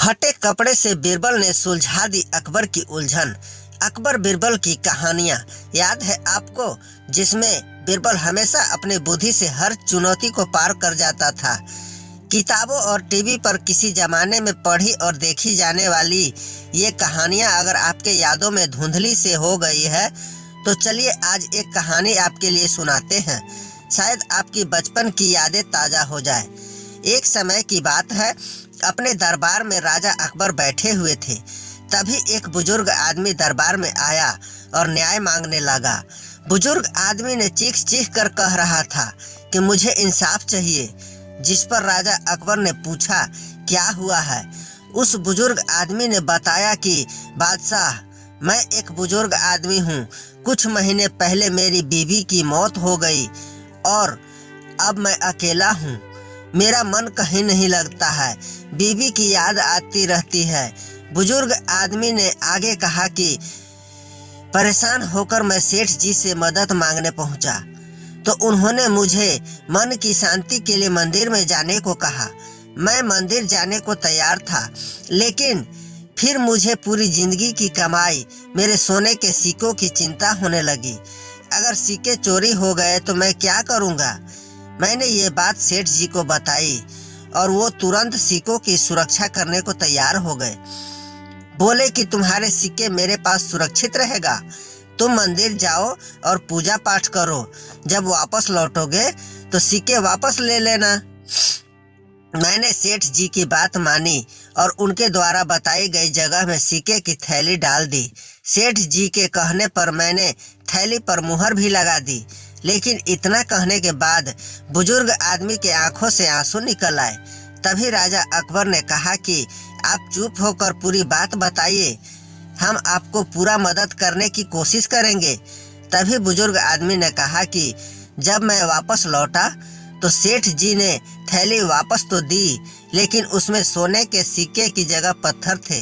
फटे कपड़े से बीरबल ने सुलझा दी अकबर की उलझन। अकबर बीरबल की कहानियां याद है आपको, जिसमें बीरबल हमेशा अपनी बुद्धि से हर चुनौती को पार कर जाता था। किताबों और टीवी पर किसी जमाने में पढ़ी और देखी जाने वाली ये कहानियां अगर आपके यादों में धुंधली से हो गई है तो चलिए आज एक कहानी आपके लिए सुनाते हैं। शायद आपकी बचपन की यादें ताज़ा हो जाए। एक समय की बात है, अपने दरबार में राजा अकबर बैठे हुए थे। तभी एक बुजुर्ग आदमी दरबार में आया और न्याय मांगने लगा। बुजुर्ग आदमी ने चीख चीख कर कह रहा था कि मुझे इंसाफ चाहिए। जिस पर राजा अकबर ने पूछा, क्या हुआ है? उस बुजुर्ग आदमी ने बताया कि बादशाह, मैं एक बुजुर्ग आदमी हूँ। कुछ महीने पहले मेरी बीवी की मौत हो गई और अब मैं अकेला हूँ। मेरा मन कहीं नहीं लगता है, बीवी की याद आती रहती है। बुजुर्ग आदमी ने आगे कहा कि परेशान होकर मैं सेठ जी से मदद मांगने पहुंचा तो उन्होंने मुझे मन की शांति के लिए मंदिर में जाने को कहा। मैं मंदिर जाने को तैयार था, लेकिन फिर मुझे पूरी जिंदगी की कमाई, मेरे सोने के सिक्कों की चिंता होने लगी। अगर सिक्के चोरी हो गए तो मैं क्या करूँगा? मैंने ये बात सेठ जी को बताई और वो तुरंत सिक्कों की सुरक्षा करने को तैयार हो गए। बोले कि तुम्हारे सिक्के मेरे पास सुरक्षित रहेगा, तुम मंदिर जाओ और पूजा पाठ करो। जब वापस लौटोगे तो सिक्के वापस ले लेना। मैंने सेठ जी की बात मानी और उनके द्वारा बताई गई जगह में सिक्के की थैली डाल दी। सेठ जी के कहने पर मैंने थैली पर मुहर भी लगा दी, लेकिन इतना कहने के बाद बुजुर्ग आदमी के आंखों से आंसू निकल आए। तभी राजा अकबर ने कहा कि आप चुप होकर पूरी बात बताइए, हम आपको पूरा मदद करने की कोशिश करेंगे। तभी बुजुर्ग आदमी ने कहा कि जब मैं वापस लौटा तो सेठ जी ने थैली वापस तो दी, लेकिन उसमें सोने के सिक्के की जगह पत्थर थे।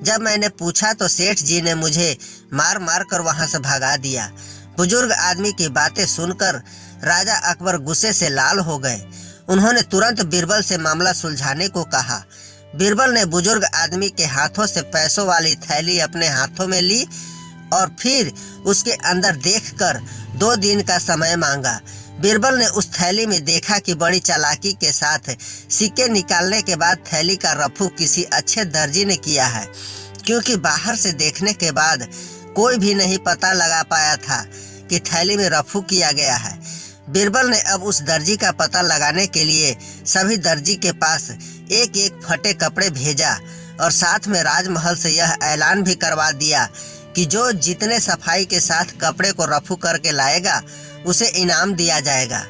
जब मैंने पूछा तो सेठ जी ने मुझे मार मार कर वहां से भगा दिया। बुजुर्ग आदमी की बातें सुनकर राजा अकबर गुस्से से लाल हो गए। उन्होंने तुरंत बीरबल से मामला सुलझाने को कहा। बीरबल ने बुजुर्ग आदमी के हाथों से पैसों वाली थैली अपने हाथों में ली और फिर उसके अंदर देखकर 2 दिन का समय मांगा। बीरबल ने उस थैली में देखा कि बड़ी चालाकी के साथ सिक्के निकालने के बाद थैली का रफू किसी अच्छे दर्जी ने किया है, क्योंकि बाहर से देखने के बाद कोई भी नहीं पता लगा पाया था कि थैली में रफू किया गया है। बीरबल ने अब उस दर्जी का पता लगाने के लिए सभी दर्जी के पास एक एक फटे कपड़े भेजा और साथ में राजमहल से यह ऐलान भी करवा दिया कि जो जितने सफाई के साथ कपड़े को रफू करके लाएगा उसे इनाम दिया जाएगा।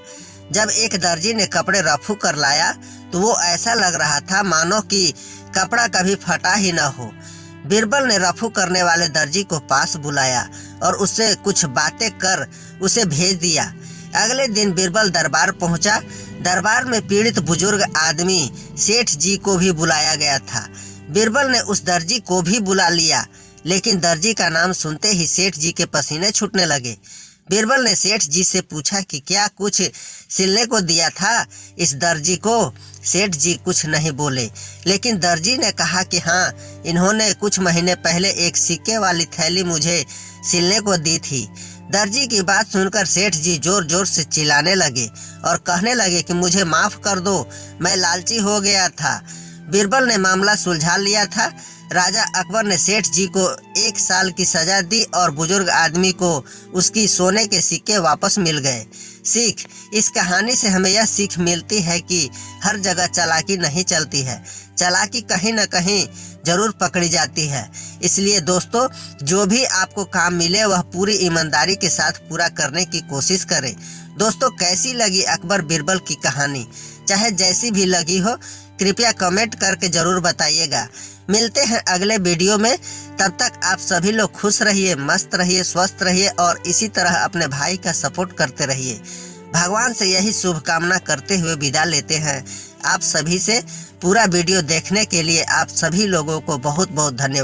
जब एक दर्जी ने कपड़े रफू कर लाया तो वो ऐसा लग रहा था मानो कि कपड़ा कभी फटा ही न हो। बीरबल ने रफू करने वाले दर्जी को पास बुलाया और उससे कुछ बातें कर उसे भेज दिया। अगले दिन बीरबल दरबार पहुंचा। दरबार में पीड़ित बुजुर्ग आदमी सेठ जी को भी बुलाया गया था। बीरबल ने उस दर्जी को भी बुला लिया, लेकिन दर्जी का नाम सुनते ही सेठ जी के पसीने छूटने लगे। बीरबल ने सेठ जी से पूछा कि क्या कुछ सिलने को दिया था इस दर्जी को? सेठ जी कुछ नहीं बोले, लेकिन दर्जी ने कहा कि हाँ, इन्होंने कुछ महीने पहले एक सिक्के वाली थैली मुझे सिलने को दी थी। दर्जी की बात सुनकर सेठ जी जोर जोर से चिल्लाने लगे और कहने लगे कि मुझे माफ कर दो, मैं लालची हो गया था। बीरबल ने मामला सुलझा लिया था। राजा अकबर ने सेठ जी को 1 साल की सजा दी और बुजुर्ग आदमी को उसकी सोने के सिक्के वापस मिल गए। सीख, इस कहानी से हमें यह सीख मिलती है कि हर जगह चालाकी नहीं चलती है, चालाकी कहीं न कहीं जरूर पकड़ी जाती है। इसलिए दोस्तों, जो भी आपको काम मिले वह पूरी ईमानदारी के साथ पूरा करने की कोशिश करें। दोस्तों, कैसी लगी अकबर बीरबल की कहानी? चाहे जैसी भी लगी हो, कृपया कमेंट करके जरूर बताइएगा। मिलते हैं अगले वीडियो में। तब तक आप सभी लोग खुश रहिए, मस्त रहिए, स्वस्थ रहिए और इसी तरह अपने भाई का सपोर्ट करते रहिए। भगवान से यही शुभकामना करते हुए विदा लेते हैं आप सभी से। पूरा वीडियो देखने के लिए आप सभी लोगों को बहुत बहुत धन्यवाद।